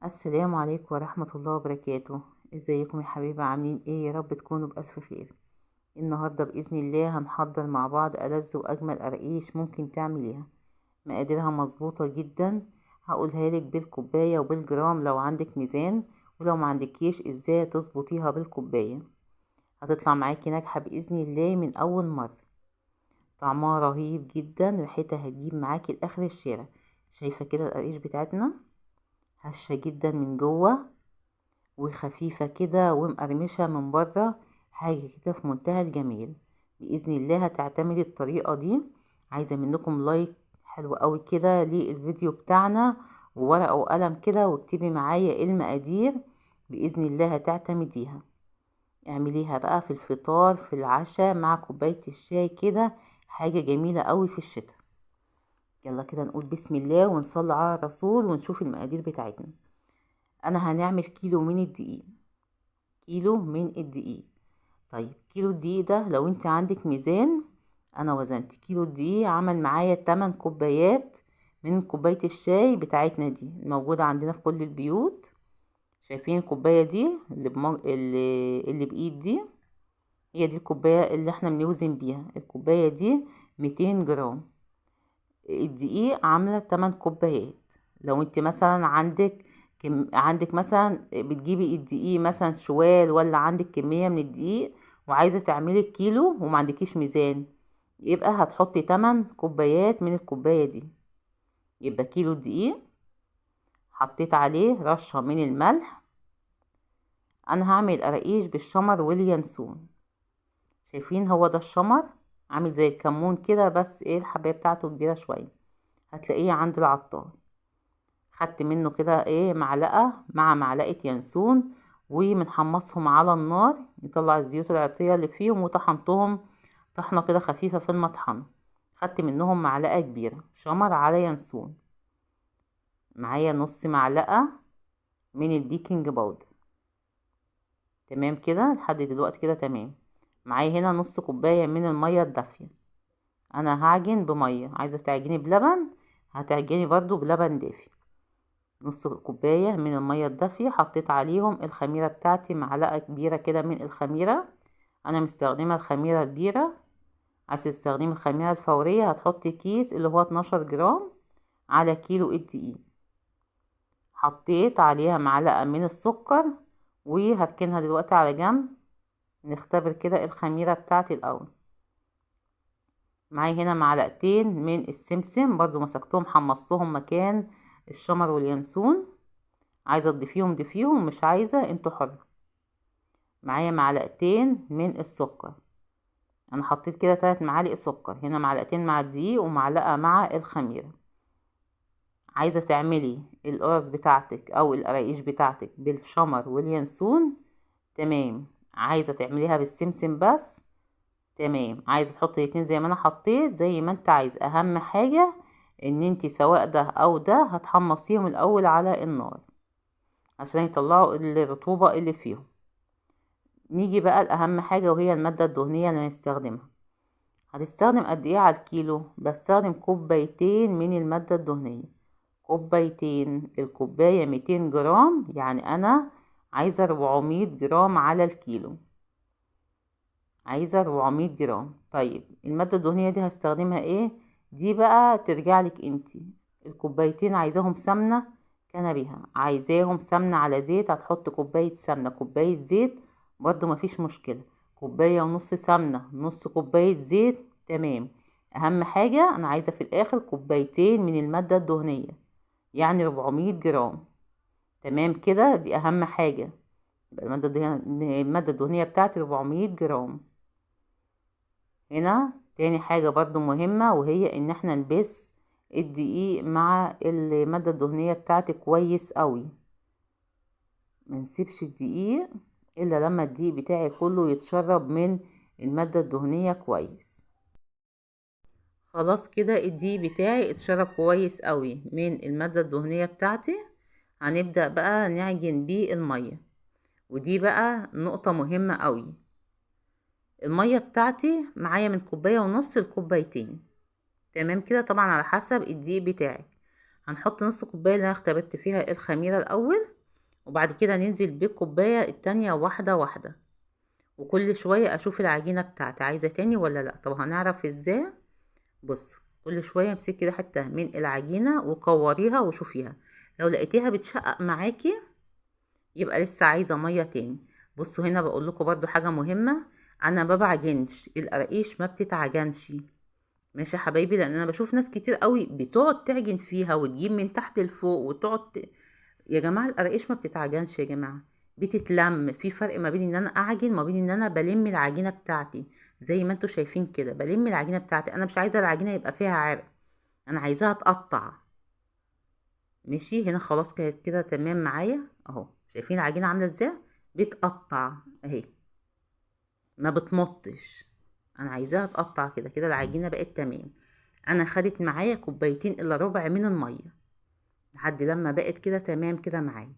السلام عليكم ورحمة الله وبركاته. ازيكم يا حبيبة؟ عاملين ايه؟ يا رب تكونوا بألف خير. النهاردة بإذن الله هنحضر مع بعض ألذ وأجمل قراقيش ممكن تعمليها. مقاديرها مظبوطة جدا، هقولها لك بالكوباية وبالجرام لو عندك ميزان، ولو ما عندكيش ازاي تظبطيها بالكوباية. هتطلع معاكي ناجحة بإذن الله من أول مرة. طعمها رهيب جدا، ريحتها هتجيب معاكي لآخر الشارع. شايفة كده القراقيش بتاعتنا هشة جدا من جوه، وخفيفة كده ومقرمشة من بره، حاجة كده في منتهى الجمال. بإذن الله هتعتمدي الطريقة دي. عايزة منكم لايك حلو قوي كده للفيديو بتاعنا، وورقة وقلم كده واكتبي معايا المقادير. بإذن الله هتعتمديها. اعمليها بقى في الفطار، في العشاء، مع كوباية الشاي كده، حاجة جميلة قوي في الشتاء. يلا كده نقول بسم الله ونصلي على الرسول ونشوف المقادير بتاعتنا. انا هنعمل كيلو من الدقيق. كيلو من الدقيق. طيب كيلو الدقيق ده لو انت عندك ميزان، انا وزنت كيلو الدقيق عمل معايا 8 كوبايات من كوباية الشاي بتاعتنا دي الموجودة عندنا في كل البيوت. شايفين الكوباية دي اللي بإيد دي؟ هي دي الكوباية اللي احنا بنوزن بيها. الكوباية دي 200 جرام. الدقيق عاملة 8 كوبايات. لو انت مثلا عندك مثلا بتجيبي الدقيق مثلا شوال، ولا عندك كمية من الدقيق وعايزة تعملي كيلو وما عندكيش ميزان، يبقى هتحطي 8 كوبايات من الكوباية دي. يبقى كيلو دقيق حطيت عليه رشة من الملح. انا هعمل قراقيش بالشمر واليانسون. شايفين هو ده الشمر، عامل زي الكمون كده، بس ايه الحباية بتاعته كبيرة شوية. هتلاقيه عند العطار. خدت منه كده ايه معلقة مع معلقة ينسون، ومنحمصهم على النار يطلع الزيوت العطرية اللي فيهم، وطحنتهم طحنة كده خفيفة في المطحنة. خدت منهم معلقة كبيرة شمر على ينسون. معايا نص معلقة من البيكنج باودر. تمام كده لحد دلوقتي كده تمام. معايا هنا نص كوباية من المية الدافية. انا هعجن بمية، عايزة تعجني بلبن هتعجني برضو بلبن دافي. نص كوباية من المية الدافية، حطيت عليهم الخميرة بتاعتي، معلقة كبيرة كده من الخميرة. انا مستخدمة الخميرة البيرة. عايزة تستخدمي الخميرة الفورية هتحطي كيس اللي هو 12 جرام على كيلو الدقيق. حطيت عليها معلقة من السكر، وهركنها دلوقتي على جنب. نختبر كده الخميرة بتاعتي الاول. معايا هنا معلقتين من السمسم، برضو مسكتهم حمصتهم مكان الشمر واليانسون. عايزة تضيفيهم ضيفيهم، مش عايزة انتوا حر. معايا معلقتين من السكر. انا حطيت كده 3 معالق سكر. هنا معلقتين مع الدقيق ومعلقة مع الخميرة. عايزة تعملي القرص بتاعتك او القراقيش بتاعتك بالشمر واليانسون، تمام. عايزة تعمليها بالسمسم بس، تمام. عايزة تحطي الاتنين زي ما انا حطيت، زي ما انت عايز. اهم حاجة ان انت سواء ده او ده هتحمصيهم الاول على النار عشان يطلعوا الرطوبة اللي فيهم. نيجي بقى لأهم حاجة، وهي المادة الدهنية اللي هنستخدمها. هتستخدم قد ايه على الكيلو؟ بستخدم كوبايتين من المادة الدهنية. كوبايتين. الكوباية 200 جرام، يعني انا عايزة 400 جرام على الكيلو. عايزة 400 جرام. طيب المادة الدهنية دي هستخدمها ايه؟ دي بقى ترجع لك انتي. الكوبايتين عايزاهم سمنة كان بيها، عايزاهم سمنة على زيت هتحط كوباية سمنة كوباية زيت، برضو مفيش مشكلة. كوباية ونص سمنة نص كوباية زيت، تمام. اهم حاجة انا عايزة في الاخر كوبايتين من المادة الدهنية، يعني 400 جرام. تمام كده، دي اهم حاجة. يبقى المادة الدهنية بتاعتي 400 جرام. هنا تاني حاجة برضو مهمة، وهي ان احنا نبس الدقيق مع المادة الدهنية بتاعتي كويس قوي. منسيبش الدقيق الا لما الدقيق بتاعي كله يتشرب من المادة الدهنية كويس. خلاص كده الدقيق بتاعي اتشرب كويس قوي من المادة الدهنية بتاعتي. هنبدأ بقى نعجن بيه المية، ودي بقى نقطة مهمة قوي. المية بتاعتي معايا من كوباية ونص لكوبايتين، تمام كده، طبعا على حسب الدقيق بتاعك. هنحط نص كوبايه اللي انا اختبرت فيها الخميره الاول، وبعد كده ننزل بالكوبايه التانية واحده واحده، وكل شويه اشوف العجينه بتاعتي عايزه تاني ولا لا. طب هنعرف ازاي؟ بصوا، كل شويه امسكي كده حته من العجينه وكوريها وشوفيها، لو لقيتيها بتشقق معاكي يبقى لسه عايزه ميه تاني. بصوا هنا بقول لكم برضو حاجه مهمه، انا ما بعجنش القراقيش، ما بتتعجنش. ماشي يا حبايبي، لان انا بشوف ناس كتير قوي بتقعد تعجن فيها وتجيب من تحت لفوق يا جماعه القراقيش ما بتتعجنش يا جماعه، بتتلم. في فرق ما بين ان انا اعجن وما بين ان انا بلم العجينه بتاعتي. زي ما انتوا شايفين كده بلم العجينه بتاعتي، انا مش عايزه العجينه يبقى فيها عرق، انا عايزاها تقطع. ماشي، هنا خلاص كانت كده تمام معايا اهو. شايفين العجينه عامله ازاي؟ بتقطع اهي، ما بتمطش. انا عايزاها تقطع كده كده، العجينه بقت تمام. انا خدت معايا كوبايتين الا ربع من الميه لحد لما بقت كده تمام كده معايا.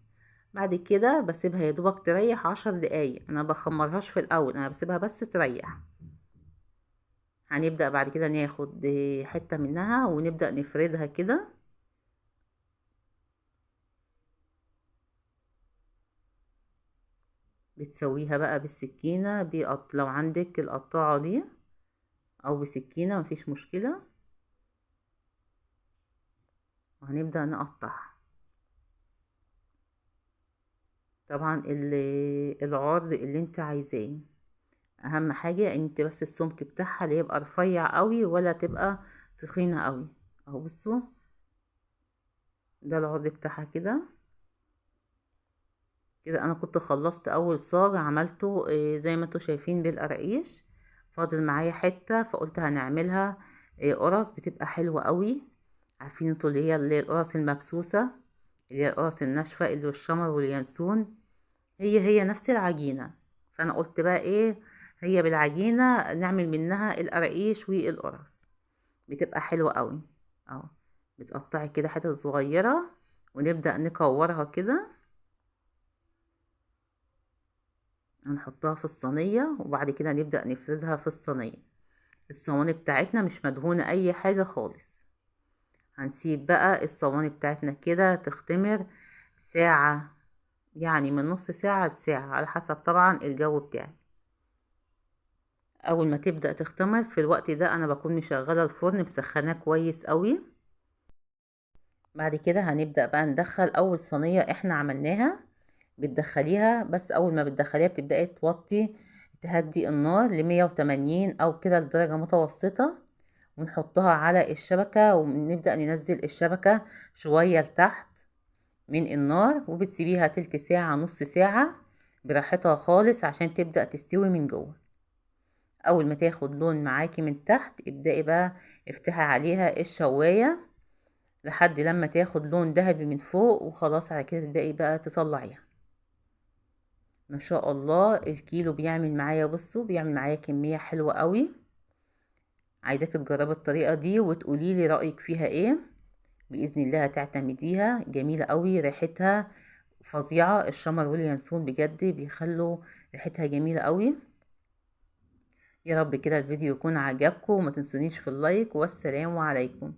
بعد كده بسيبها يا دوبك تريح 10 دقايق، انا بخمرهاش في الاول، انا بسيبها بس تريح. هنبدأ بعد كده ناخد حتة منها ونبدأ نفردها كده. بتسويها بقى بالسكينة، لو عندك القطاعة دي، او بسكينة مفيش مشكلة. وهنبدأ نقطع. طبعا العرض اللي انت عايزاه، اهم حاجة انت بس السمك بتاعها لا يبقى رفيع قوي ولا تبقى تخينة قوي. اهو بصوا، ده العرض بتاعها كده. كده انا كنت خلصت اول صاج عملته زي ما انتوا شايفين بالقراقيش. فاضل معايا حتة فقلت هنعملها قرص، بتبقى حلوة قوي. عارفين انتوا اللي هي القرص المبسوسة، اللي هي القرص الناشفة اللي والشمر واليانسون، هي نفس العجينة. فانا قلت بقى ايه، هي بالعجينة نعمل منها القراقيش والقرص، بتبقى حلوة قوي. اهو بتقطعي كده حتت صغيرة ونبدأ نكورها كده. هنحطها في الصينية وبعد كده نبدأ نفردها في الصينية. الصواني بتاعتنا مش مدهونة اي حاجة خالص. هنسيب بقى الصواني بتاعتنا كده تختمر ساعة، يعني من نص ساعة لساعة على حسب طبعا الجو بتاعي. اول ما تبدأ تختمر في الوقت ده انا بكون مشغلة الفرن مسخناه كويس قوي. بعد كده هنبدأ بقى ندخل اول صينية احنا عملناها. بتدخليها، بس اول ما بتدخليها بتبدأي توطي، تهدي النار ل180 او كده لدرجة متوسطة، ونحطها على الشبكة ونبدأ ننزل الشبكة شوية لتحت من النار، وبتسيبيها تلت ساعة نص ساعة براحتها خالص عشان تبدأ تستوي من جوه. اول ما تاخد لون معاكي من تحت ابدأي بقى افتحي عليها الشواية لحد لما تاخد لون ذهبي من فوق، وخلاص على كده تبدأي بقى تطلعيها. ما شاء الله الكيلو بيعمل معايا، بصوا بيعمل معايا كمية حلوة قوي. عايزاك تجربي الطريقة دي وتقولي لي رأيك فيها ايه. بإذن الله هتعتمديها، جميلة قوي، ريحتها فظيعة. الشمر واليانسون بجد بيخلوا ريحتها جميلة قوي. يا رب كده الفيديو يكون عجبكم، وما تنسونيش في اللايك، والسلام عليكم.